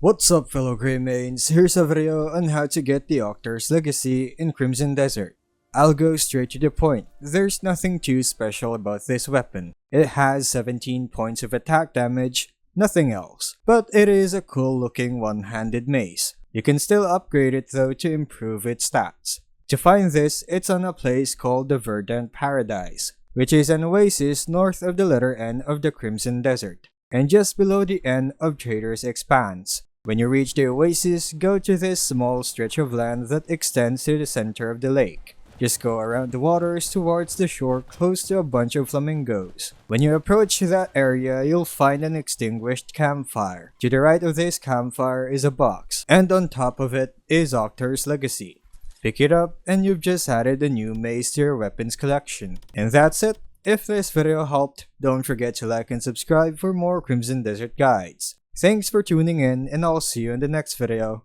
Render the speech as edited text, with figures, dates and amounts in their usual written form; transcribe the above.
What's up, fellow Greymanes? Here's a video on how to get the Octarr's Legacy in Crimson Desert. I'll go straight to the point. There's nothing too special about this weapon. It has 17 points of attack damage, nothing else. But it is a cool looking one-handed mace. You can still upgrade it though to improve its stats. To find this, it's on a place called the Verdant Paradise, which is an oasis north of the letter N of the Crimson Desert, and just below the N of Trader's Expanse. When you reach the oasis, go to this small stretch of land that extends to the center of the lake. Just go around the waters towards the shore close to a bunch of flamingos. When you approach that area, you'll find an extinguished campfire. To the right of this campfire is a box, and on top of it is Octarr's Legacy. Pick it up and you've just added a new mace to your weapons collection. And that's it. If this video helped, don't forget to like and subscribe for more Crimson Desert guides. Thanks for tuning in, and I'll see you in the next video.